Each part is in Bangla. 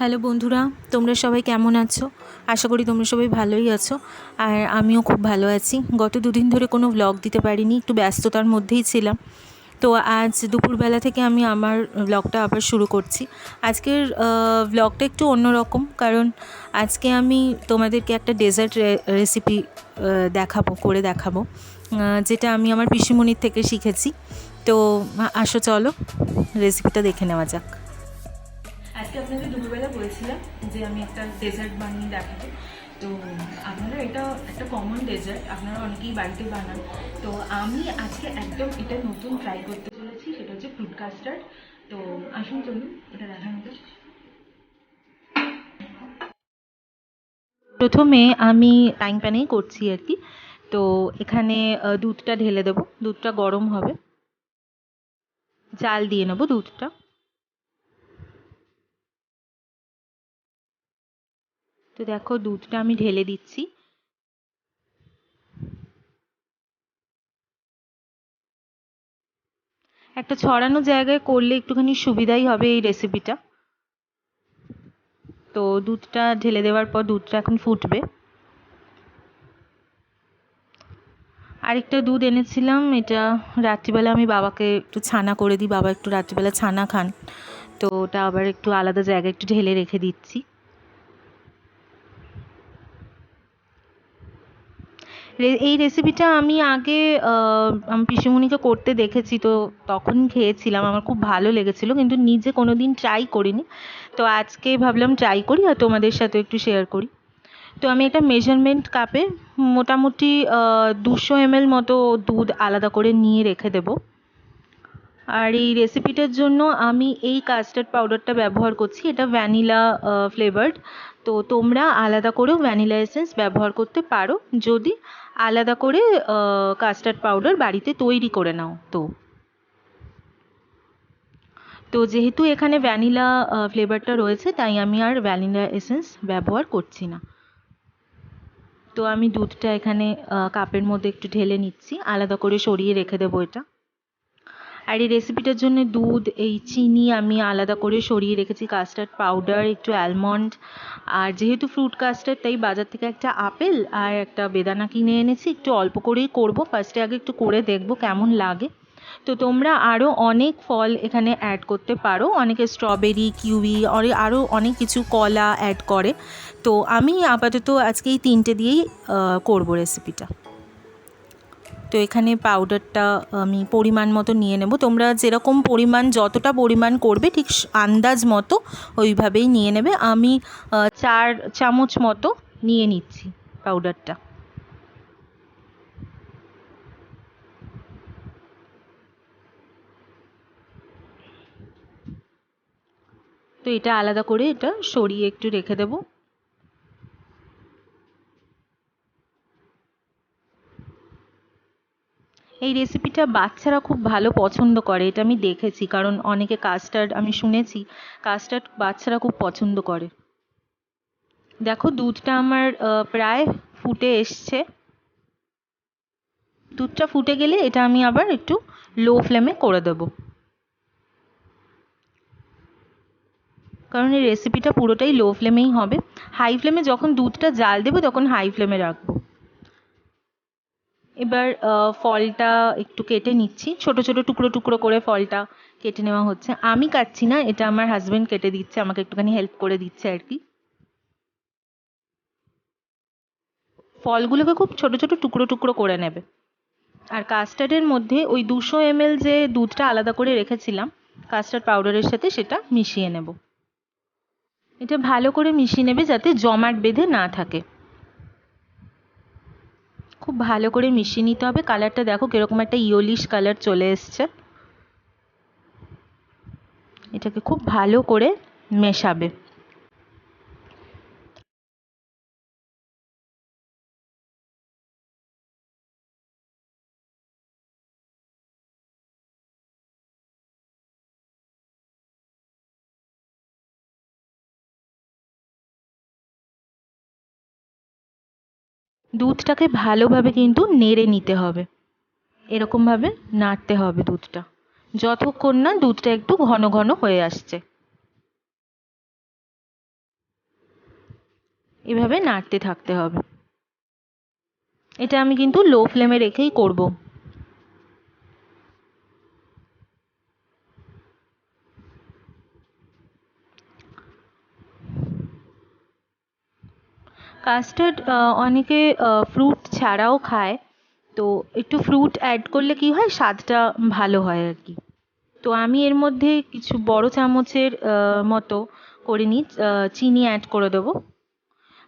হ্যালো বন্ধুরা, তোমরা সবাই কেমন আছো? আশা করি তোমরা সবাই ভালোই আছো। আর আমিও খুব ভালো আছি। গত দুদিন ধরে কোনো ব্লগ দিতে পারিনি, একটু ব্যস্ততার মধ্যেই ছিলাম। তো আজ দুপুরবেলা থেকে আমি আমার ব্লগটা আবার শুরু করছি। আজকের ব্লগটা একটু অন্যরকম, কারণ আজকে আমি তোমাদেরকে একটা ডেজার্ট রেসিপি করে দেখাবো, যেটা আমি আমার পিসিমণির থেকে শিখেছি। তো আসো চলো রেসিপিটা দেখে নেওয়া যাক। আজকে আপনাদের দুপুরবেলা বলেছিলাম যে আমি একটা ডেজার্ট বানিয়ে দেখাবো। তো আপনারা এটা একটা কমন ডেজার্ট, আপনারা অনেকেই বাড়িতে বানান। তো আমি আজকে একদম এটা নতুন ট্রাই করতে চলেছি, সেটা হচ্ছে ফ্রুট কাস্টার্ড। তো আসুন চলুন এটা দেখানো যাক। প্রথমে আমি ফ্রাইং প্যানেই করছি আর কি। তো এখানে দুধটা ঢেলে দেবো, দুধটা গরম হবে, জাল দিয়ে নেবো দুধটা। তো দেখো দুধটা আমি ঢেলে দিচ্ছি। একটা ছড়ানো জায়গায় করলে একটুখানি সুবিধাই হবে এই রেসিপিটা। তো দুধটা ঢেলে দেওয়ার পর দুধটা এখন ফুটবে। আরেকটা দুধ এনেছিলাম, এটা রাত্রিবেলা আমি বাবাকে একটু ছানা করে দিই, বাবা একটু রাত্রিবেলা ছানা খান। তো ওটা আবার একটু আলাদা জায়গায় একটু ঢেলে রেখে দিচ্ছি। এই রেসিপিটা আমি আগে আমি পিসিমণিকে করতে দেখেছি, তো তখন খেয়েছিলাম, আমার খুব ভালো লেগেছিল, কিন্তু নিজে কোনো দিন ট্রাই করিনি। তো আজকে ভাবলাম ট্রাই করি আর তোমাদের সাথে একটু শেয়ার করি। তো আমি একটা মেজারমেন্ট কাপে মোটামুটি 200 ml মতো দুধ আলাদা করে নিয়ে রেখে দেবো। আর এই রেসিপিটার জন্য আমি এই কাস্টার্ড পাউডারটা ব্যবহার করছি, এটা ভ্যানিলা ফ্লেভার্ড। তো তোমরা আলাদা করেও ভ্যানিলা এসেন্স ব্যবহার করতে পারো, যদি আলাদা করে কাস্টার্ড পাউডার বাড়িতে তৈরি করে নাও। তো তো যেহেতু এখানে ভ্যানিলা ফ্লেভারটা রয়েছে, তাই আমি আর ভ্যানিলা এসেন্স ব্যবহার করছি না। তো আমি দুধটা এখানে কাপের মধ্যে একটু ঢেলে নিচ্ছি, আলাদা করে সরিয়ে রেখে দেবো এটা। আর এই রেসিপিটার জন্য দুধ, এই চিনি আমি আলাদা করে সরিয়ে রেখেছি, কাস্টার্ড পাউডার, একটু অ্যালমন্ড। আর যেহেতু ফ্রুট কাস্টার্ড, তাই বাজার থেকে একটা আপেল আর একটা বেদানা কিনে এনেছি। একটু অল্প করেই করব, ফার্স্টে আগে একটু করে দেখবো কেমন লাগে। তো তোমরা আরও অনেক ফল এখানে অ্যাড করতে পারো, অনেকে স্ট্রবেরি, কিউই, আরও অনেক কিছু, কলা অ্যাড করে। তো আমি আপাতত আজকে এই তিনটে দিয়েই করবো রেসিপিটা। তো এখানে পাউডারটা আমি পরিমাণ মতো নিয়ে নেব। তোমরা যেরকম পরিমাণ, যতটা পরিমাণ করবে ঠিক আন্দাজ মতো ওইভাবেই নিয়ে নেবে। আমি 4 চামচ মতো নিয়ে নিচ্ছি পাউডারটা। তো এটা আলাদা করে এটা সরিয়ে একটু রেখে দেবো। এই রেসিপিটা বাচ্চারা খুব ভালো পছন্দ করে, এটা আমি দেখেছি, কারণ অনেকে কাস্টার্ড, আমি শুনেছি কাস্টার্ড বাচ্চারা খুব পছন্দ করে। দেখো দুধটা আমার প্রায় ফুটে এসছে। দুধটা ফুটে গেলে এটা আমি আবার একটু লো ফ্লেমে করে দেবো, কারণ এই রেসিপিটা পুরোটাই লো ফ্লেমেই হবে। হাই ফ্লেমে যখন দুধটা জাল দেবো তখন হাই ফ্লেমে রাখবো। এবার ফলটা একটু কেটে নিচ্ছি, ছোট ছোট টুকরো টুকরো করে ফলটা কেটে নেওয়া হচ্ছে। আমি কাটছি না, এটা আমার হাজবেন্ড কেটে দিচ্ছে, আমাকে একটুখানি হেল্প করে দিচ্ছে আর কি। ফলগুলোকে খুব ছোট ছোট টুকরো টুকরো করে নেবে। আর কাস্টার্ডের মধ্যে ওই 200 ml যে দুধটা আলাদা করে রেখেছিলাম কাস্টার্ড পাউডারের সাথে, সেটা মিশিয়ে নেব। এটা ভালো করে মিশিয়ে নেবে যাতে জমাট বেঁধে না থাকে। খুব ভালো করে মিশিয়ে নিতে হবে। কালারটা দেখো কিরকম একটা ইয়েলিশ কালার চলে এসছে। এটাকে খুব ভালো করে মেশাবে। দুধটাকে ভালোভাবে কিন্তু নেড়ে নিতে হবে, এরকমভাবে নাড়তে হবে দুধটা, যতক্ষণ না দুধটা একটু ঘন ঘন হয়ে আসছে। এভাবে নাড়তে থাকতে হবে। এটা আমি কিন্তু লো ফ্লেমে রেখেই করব। কাস্টার্ড অনেকে ফ্রুট ছাড়াও খায়, তো একটু ফ্রুট অ্যাড করলে কি হয়, স্বাদটা ভালো হয় আর কি। তো আমি এর মধ্যে কিছু বড় চামচের মতো করে নিই চিনি অ্যাড করে দেবো।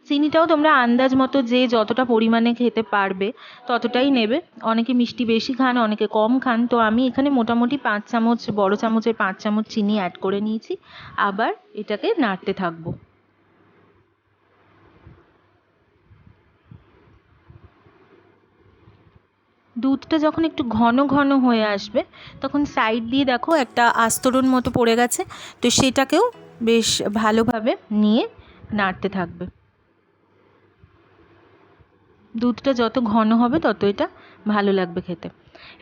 চিনিটাও তোমরা আন্দাজ মতো যে যতটা পরিমাণে খেতে পারবে ততটাই নেবে। অনেকে মিষ্টি বেশি খান, অনেকে কম খান, তো আমি এখানে মোটামুটি 5 চামচ, বড় চামচের 5 চামচ চিনি অ্যাড করে নিয়েছি। আবার এটাকে নাড়তে থাকবো। দুধটা যখন একটু ঘন ঘন হয়ে আসবে তখন সাইড দিয়ে দেখো একটা আস্তরণ মতো পড়ে গেছে, তো সেটাকেও বেশ ভালোভাবে নিয়ে নাড়তে থাকবে। দুধটা যত ঘন হবে তত এটা ভালো লাগবে খেতে।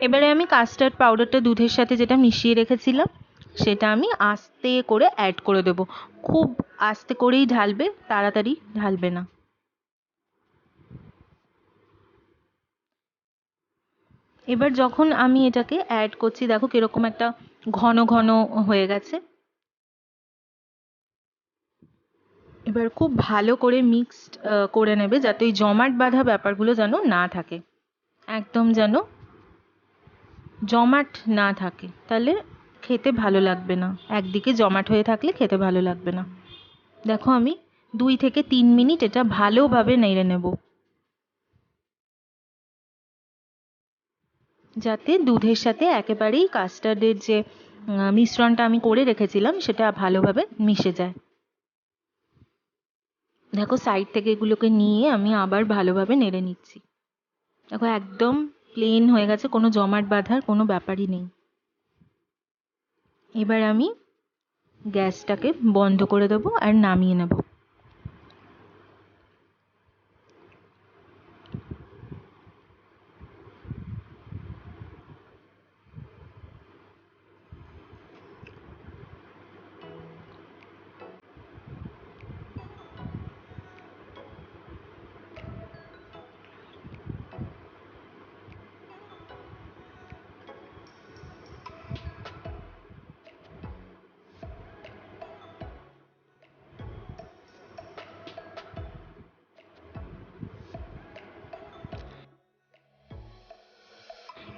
এবারে আমি কাস্টার্ড পাউডারটা দুধের সাথে যেটা মিশিয়ে রেখেছিলাম সেটা আমি আস্তে করে অ্যাড করে দেবো। খুব আস্তে করেই ঢালবে, তাড়াতাড়ি ঢালবে না। এবার যখন আমি এটাকে অ্যাড করছি দেখো কিরকম একটা ঘন ঘন হয়ে গেছে। এবার খুব ভালো করে মিক্সড করে নেবে, যাতে ওই জমাট বাঁধা ব্যাপারগুলো যেন না থাকে, একদম যেন জমাট না থাকে, তাহলে খেতে ভালো লাগবে না। একদিকে জমাট হয়ে থাকলে খেতে ভালো লাগবে না। দেখো আমি 2 থেকে 3 মিনিট এটা ভালোভাবে নেড়ে নেব, যাতে দুধের সাথে একেবারেই কাস্টার্ডের যে মিশ্রণটা আমি করে রেখেছিলাম সেটা ভালোভাবে মিশে যায়। দেখো সাইড থেকে এগুলোকে নিয়ে আমি আবার ভালোভাবে নেড়ে নিচ্ছি। দেখো একদম প্লেন হয়ে গেছে, কোনো জমাট বাঁধার কোনো ব্যাপারই নেই। এবার আমি গ্যাসটাকে বন্ধ করে দেবো আর নামিয়ে নেব।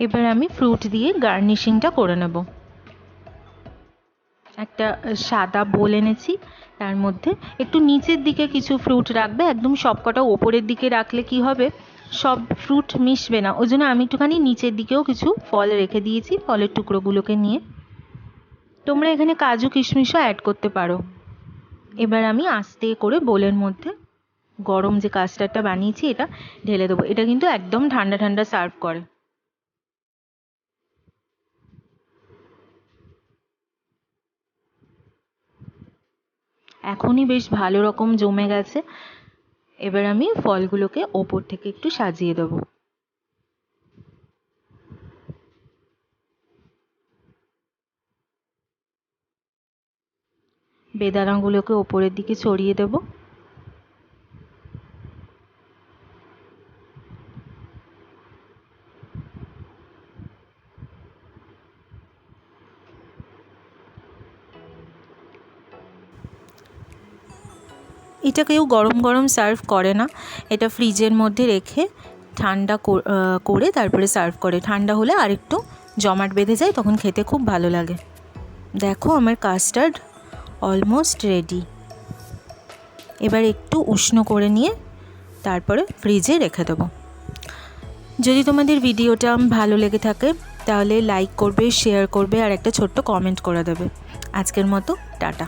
এবার আমি ফ্রুট দিয়ে গার্নিশিংটা করে নেব। একটা সাদা বোল এনেছি, তার মধ্যে একটু নিচের দিকে কিছু ফ্রুট রাখবে, একদম সবকটা ওপরের দিকে রাখলে কি হবে, সব ফ্রুট মিশবে না। ওই জন্য আমি একটুখানি নিচের দিকেও কিছু ফল রেখে দিয়েছি, ফলের টুকরোগুলোকে নিয়ে। তোমরা এখানে কাজু কিশমিশও অ্যাড করতে পারো। এবার আমি আস্তে করে বোলের মধ্যে গরম যে কাস্টার্ডটা বানিয়েছি এটা ঢেলে দেবো। এটা কিন্তু একদম ঠান্ডা ঠান্ডা সার্ভ করে। এখনই বেশ ভালো রকম জমে গেছে। এবার আমি ফলগুলোকে ওপর থেকে একটু সাজিয়ে দেবো। বেদানাগুলোকে ওপরের দিকে ছড়িয়ে দেবো। এটা কেউ গরম গরম সার্ভ করে না, এটা ফ্রিজের মধ্যে রেখে ঠান্ডা করে তারপরে সার্ভ করে। ঠান্ডা হলে আরেকটু জমাট বেঁধে যায়, তখন খেতে খুব ভালো লাগে। দেখো আমার কাস্টার্ড অলমোস্ট রেডি। এবার একটু উষ্ণ করে নিয়ে তারপরে ফ্রিজে রেখে দেবো। যদি তোমাদের ভিডিওটা ভালো লেগে থাকে তাহলে লাইক করবে, শেয়ার করবে আর একটা ছোট্ট কমেন্ট করে দেবে। আজকের মতো টাটা।